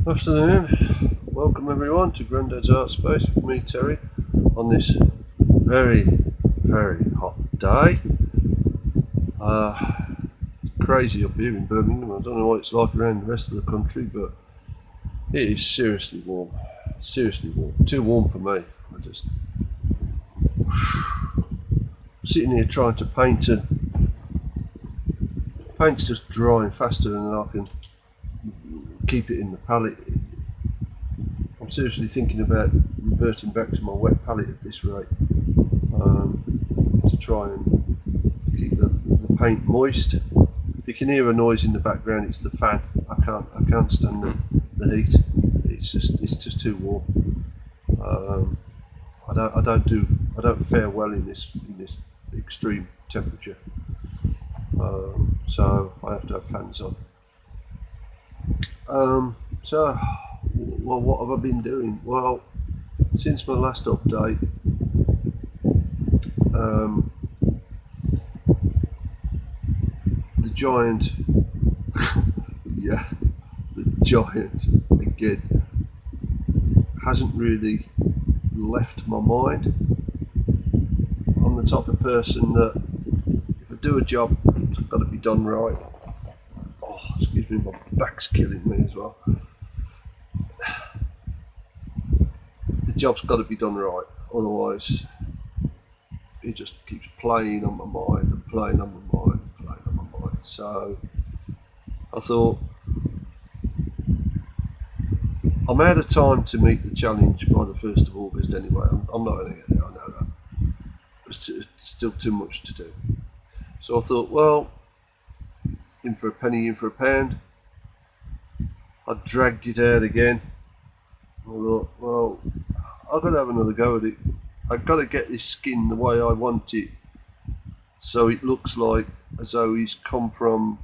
Afternoon, welcome everyone to Grandad's Art Space with me, Terry, on this very, very hot day. Crazy up here in Birmingham. I don't know what it's like around the rest of the country, but it is seriously warm. Seriously warm. Too warm for me. I just sitting here trying to paint, and paint's just drying faster than I can keep it in the palette. I'm seriously thinking about reverting back to my wet palette at this rate, to try and keep the paint moist. You can hear a noise in the background. It's the fan. I can't stand the heat. It's just too warm. I don't fare well in this extreme temperature. So I have to have fans on. Well, what have I been doing? Well, since my last update, the giant, yeah, the giant again hasn't really left my mind. I'm the type of person that if I do a job, it's got to be done right. Oh, excuse me, my back's killing me as well. The job's got to be done right, otherwise it just keeps playing on my mind and playing on my mind and playing on my mind. So I thought, I'm out of time to meet the challenge by the 1st of August anyway. I'm not going to get there, I know that. It's still too much to do. So I thought, well, in for a penny, in for a pound. I dragged it out again. I thought, well, I've got to have another go at it. I've got to get this skin the way I want it, so it looks like as though he's come from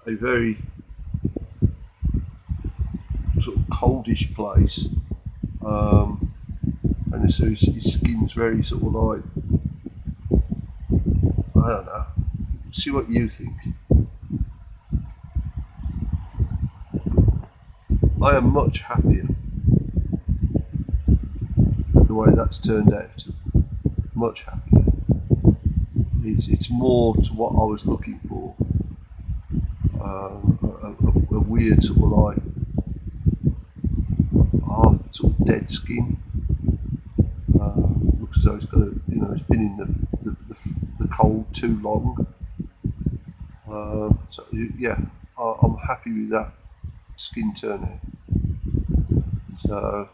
a very sort of coldish place, and so his skin's very sort of like, I don't know. See what you think. I am much happier with the way that's turned out. Much happier. It's more to what I was looking for. A weird sort of like half sort of dead skin. Looks as though it's got it's been in the cold too long. So yeah, I'm happy with that skin turnout. So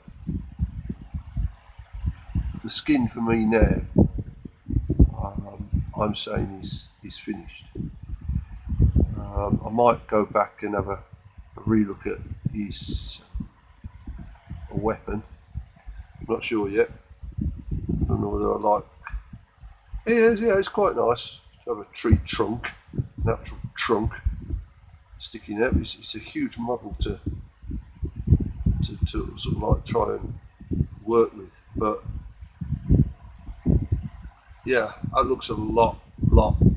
the skin for me now, I'm saying is finished. I might go back and have a relook at his weapon. I'm not sure yet. I don't know whether I like. Yeah, it's quite nice to have a tree trunk, natural trunk sticking out. It's a huge model to sort of like try and work with, but yeah, that looks a lot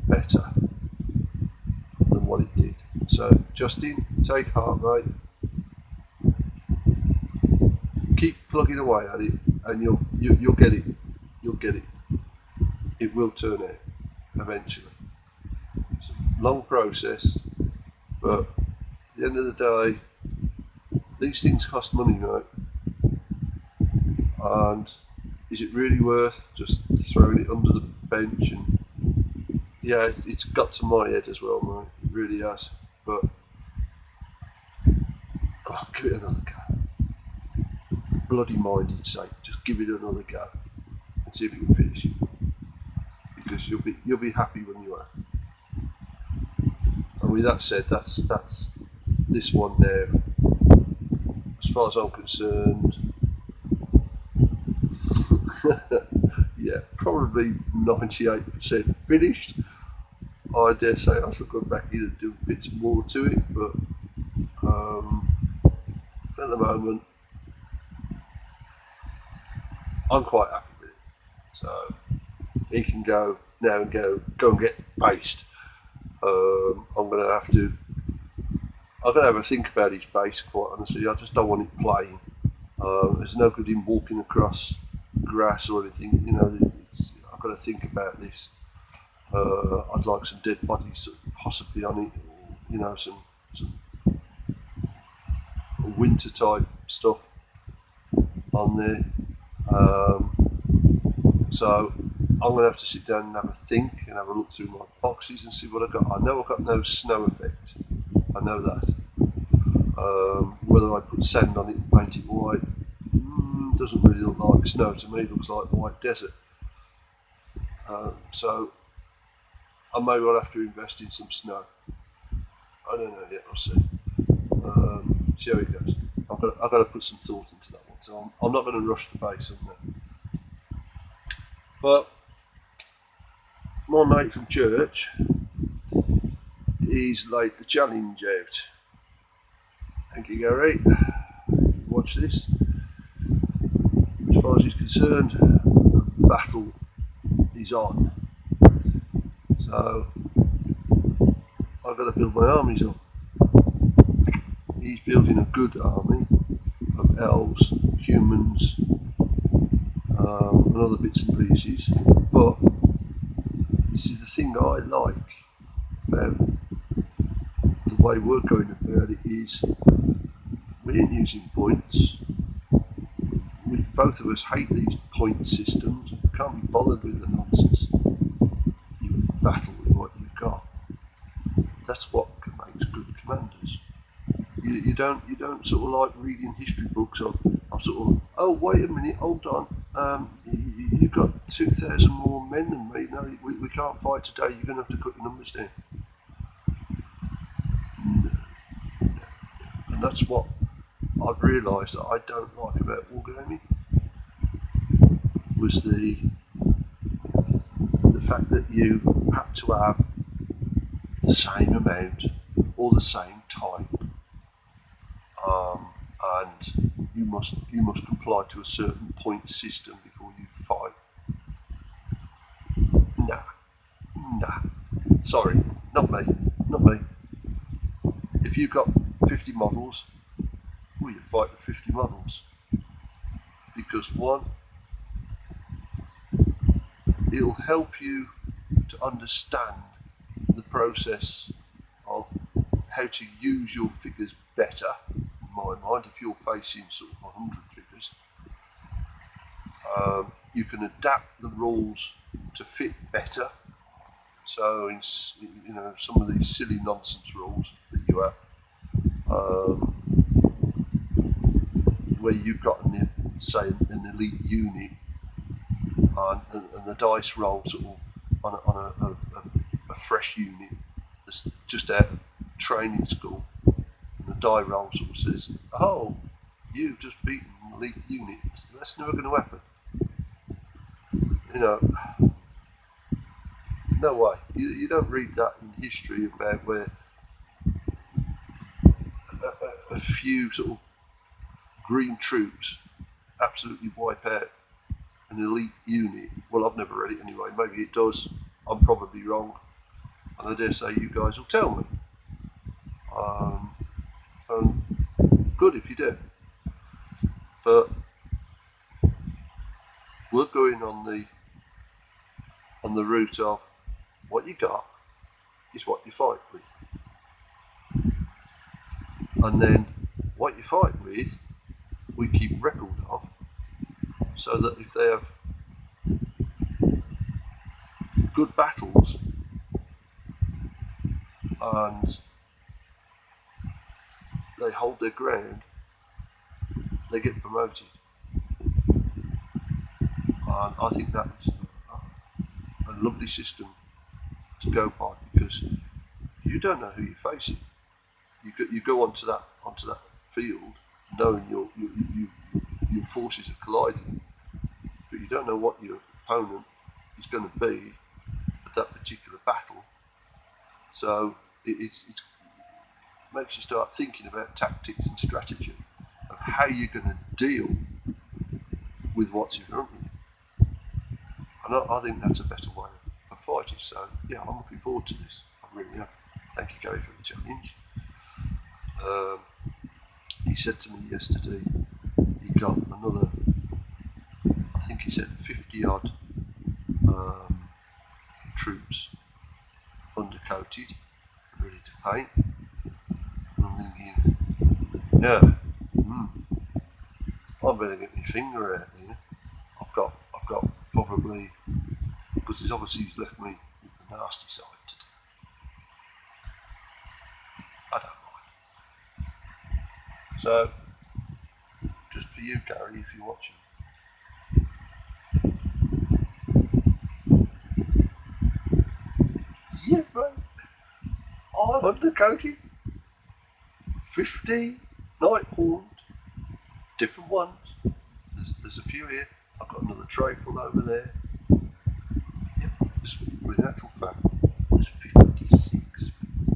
better than what it did. So Justin, take heart, mate. Keep plugging away at it, and you'll get it. You'll get it. It will turn out eventually. It's a long process, but at the end of the day, these things cost money, mate. And is it really worth just throwing it under the bench? And yeah, it's got to my head as well, mate. It really has. But give it another go. Bloody minded sake, just give it another go and see if you can finish it. Because you'll be happy when you are. And with that said, that's this one now. As far as I'm concerned, yeah, probably 98% finished. I dare say I should go back in and do bits more to it, but at the moment, I'm quite happy with it. So he can go now and go and get based. I'm going to have to I've got to have a think about each base, quite honestly. I just don't want it plain. There's no good in walking across grass or anything. I've got to think about this. I'd like some dead bodies possibly on it, or, some winter type stuff on there. So I'm going to have to sit down and have a think and have a look through my boxes and see what I've got. I know I've got no snow effect. I know that. Whether I put sand on it and paint it white, doesn't really look like snow to me. It looks like white desert. So I may well have to invest in some snow. I don't know yet. I'll see. See how it goes. I've got to put some thought into that one. So I'm not going to rush the base on that. But my mate from church, he's laid the challenge out. Thank you, Gary. Watch this. As far as he's concerned, the battle is on. So I've got to build my armies up. He's building a good army of elves, humans, and other bits and pieces. But this is the thing I like about the way we're going about it is we ain't using points. Both of us hate these point systems. We can't be bothered with the nonsense. You battle with what you've got. That's what makes good commanders. You don't sort of like reading history books of sort of, oh wait a minute, hold on, you've got 2,000 more men than me. No, we can't fight today. You're going to have to cut your numbers down. No. And that's what I've realised that I don't like about wargaming was the fact that you had to have the same amount or the same type, and you must comply to a certain point system before you fight. Nah. Sorry, not me. If you've got 50 models, well, you fight with 50 models because one, it'll help you to understand the process of how to use your figures better. In my mind, if you're facing sort of 100 figures, you can adapt the rules to fit better. So, in some of these silly nonsense rules that you have, where you've got say an elite unit, and the dice roll sort of on a fresh unit that's just out of training school, and the die roll sort of says, "Oh, you've just beaten an elite unit." That's never going to happen. No way. You don't read that in history about where a few sort of green troops absolutely wipe out an elite unit. Well, I've never read it anyway. Maybe it does. I'm probably wrong, and I dare say you guys will tell me. Good if you do. But we're going on the route of what you got is what you fight with, and then what you fight with, we keep record of, so that if they have good battles and they hold their ground, they get promoted. And I think that's a lovely system to go by because you don't know who you're facing. You go onto that field knowing your forces are colliding, but you don't know what your opponent is going to be at that particular battle. So it makes you start thinking about tactics and strategy of how you're going to deal with what's in front of you. And I think that's a better way of fighting. So yeah, I'm looking forward to this. I really am. Thank you, Gary, for the challenge. he said to me yesterday he got another, I think he said 50 odd troops undercoated, ready to paint. And I'm thinking, yeah, I better get my finger out here. I've got probably, because he's left me with the nasty side to do. I don't mind. So, just for you, Gary, if you're watching. Yeah, bro. I'm undercoated. 50 Nighthawk, different ones. There's a few here. I've got another tray full over there. Yep, in actual fact, there's 56.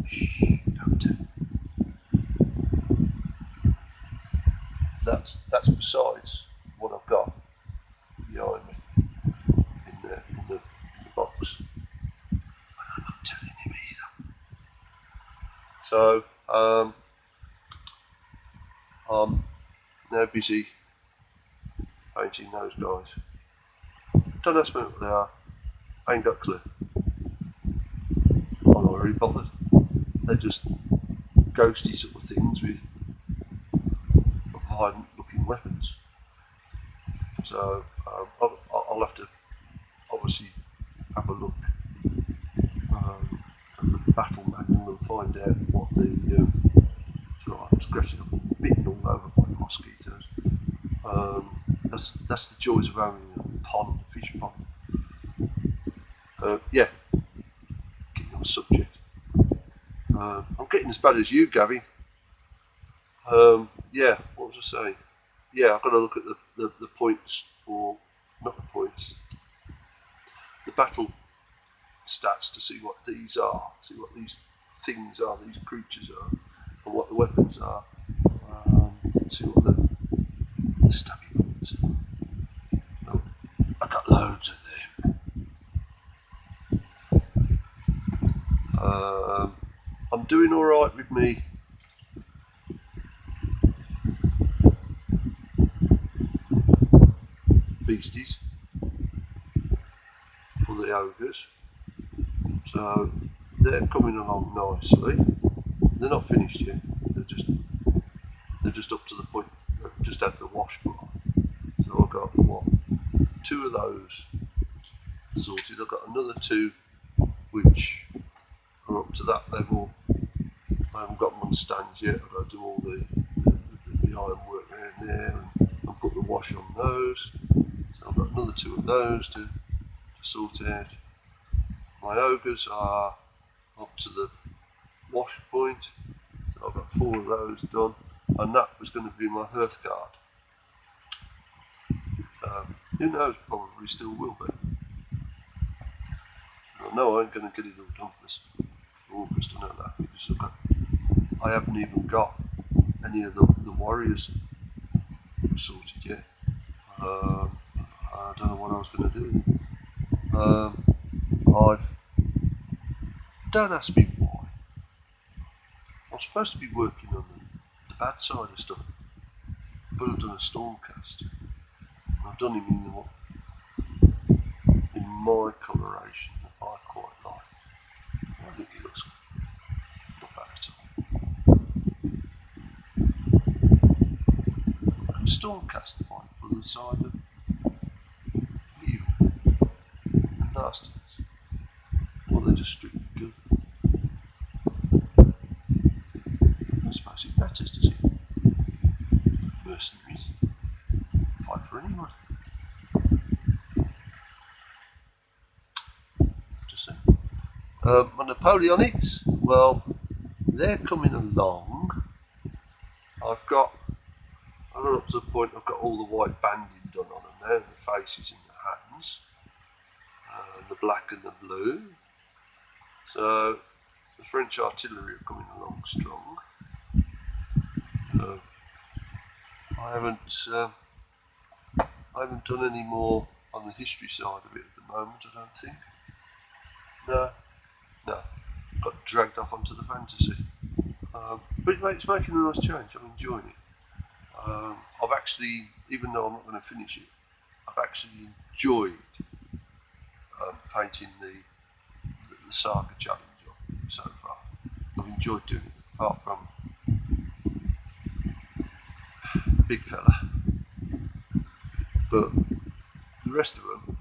Shh, don't tell. That's besides what I've got behind me in the box. I'm not telling him either. So I'm now busy painting those guys. Don't ask me what they are. I ain't got a clue. I'm not really bothered. They're just ghosty sort of things with violent looking weapons. So I'll have to obviously have a look at the battle manual and find out what the I'm scratching up and bitten all over by mosquitoes. That's the joys of owning a pond, a fish pond. Yeah, getting on the subject. I'm getting as bad as you, Gavin. Yeah, what was I saying? Yeah, I've got to look at the points, or not the points, the battle stats to see what these are, see what these things are, these creatures are, and what the weapons are. See what the stabby points are. I got loads of them. I'm doing all right with me. Beasties for the ogres, so they're coming along nicely. They're not finished yet. They're just up to the point. They've just had the wash put on. So I've got 2 of those sorted. I've got another 2 which are up to that level. I haven't got them on stands yet. I've got to do all the iron work around there and put the wash on those. So I've got another 2 of those to sort out. My ogres are up to the wash point. So I've got 4 of those done, and that was going to be my Hearthguard. Who knows, probably still will be. I know I ain't going to get it all done this August, I know that, because I haven't even got any of the warriors sorted yet. I don't know what I was going to do. Don't ask me why. I'm supposed to be working on the bad side of stuff, but I've done a Stormcast. I've done him in my coloration that I quite like. I think he looks not bad at all. Stormcast fight for the side of evil and nastiness. Or they're just strictly good. I suppose it matters, does it? Mercenaries fight for anyone. Just say. My Napoleonics, well, they're coming along. I'm up to the point I've got all the white banding done on them now, the faces and the hands, the black and the blue. So the French artillery are coming along strong. I haven't done any more on the history side of it at the moment, I don't think. No, got dragged off onto the fantasy. But it's making a nice change. I'm enjoying it. I've actually, even though I'm not going to finish it, I've actually enjoyed painting the Saga challenge so far. I've enjoyed doing it, apart from the big fella. But the rest of them,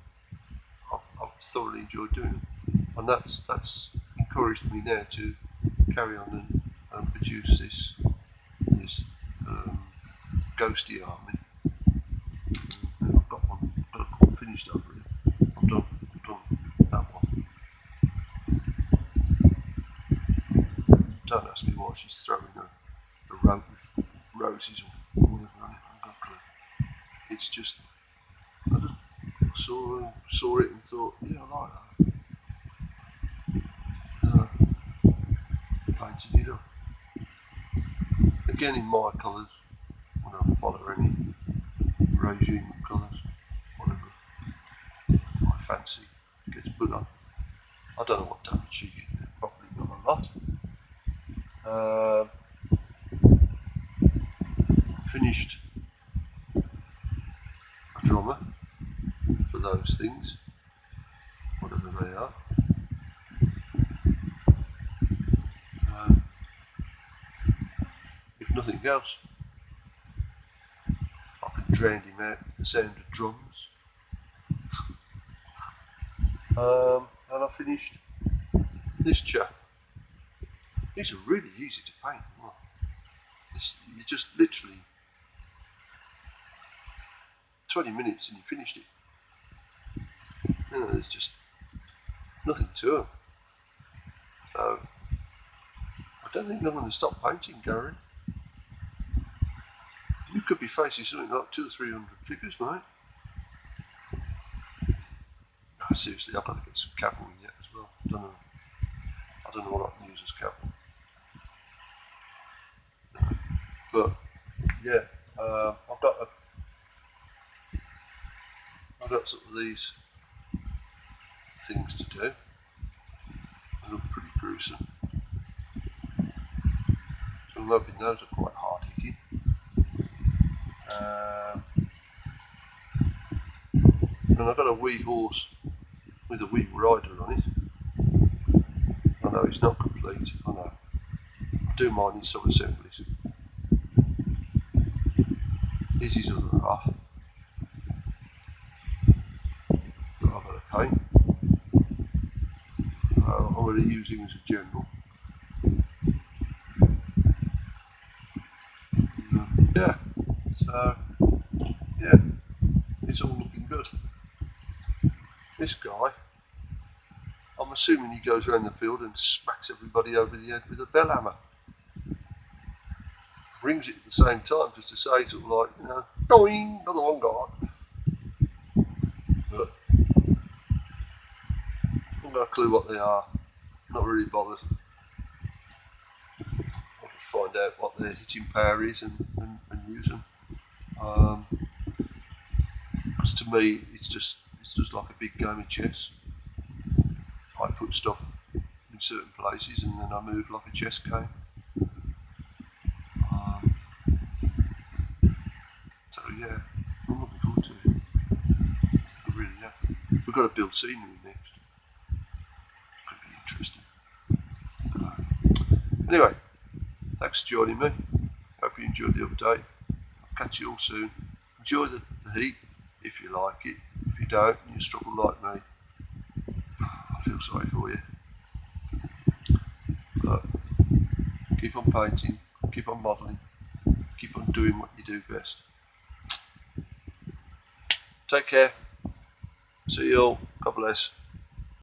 I've thoroughly enjoyed doing it, and that's encouraged me now to carry on and produce this ghosty army. I've got one finished up really. I've done that one. Don't ask me why she's throwing a rope with roses or whatever on it. I've got a clue. It's just, I just saw it and thought, yeah, I like that. Painted it up. Again in my colours. I don't follow any regime of colours, whatever my fancy gets put on. I don't know what damage she can do, probably not a lot. Finished a drummer for those things, whatever they are. If nothing else, I can drown him out with the sound of drums. And I finished this chap. These are really easy to paint. You just literally 20 minutes and you finished it. You know, there's just nothing to them. I don't think I'm going to stop painting, Gary. You could be facing something like 200 or 300 figures, mate. No, seriously, I've got to get some cavalry yet as well. I don't know what I can use as cavalry. But yeah, I've got sort of these things to do. They look pretty gruesome. So I'm hoping those are quite hard hitting. And I've got a wee horse with a wee rider on it. I know it's not complete, I know. I do mine in some assemblies. This is other half that I've got to paint. I'm going to use him as a general. Yeah, so yeah, it's all looking good. This guy, I'm assuming he goes around the field and smacks everybody over the head with a bell hammer. Rings it at the same time just to say sort of like, you know, doing, another one gone. But I've got a clue what they are. Not really bothered. I'll just find out what their hitting power is and use them. Because to me, it's just like a big game of chess. I put stuff in certain places and then I move like a chess game. So yeah, I'm looking forward to it. I really am. We've got to build scenery next. Could be interesting. Anyway, thanks for joining me. Hope you enjoyed the update. I'll catch you all soon. Enjoy the heat if you like it. If you don't and you struggle like me, I feel sorry for you. But keep on painting, keep on modelling, keep on doing what you do best. Take care. See you all. God bless.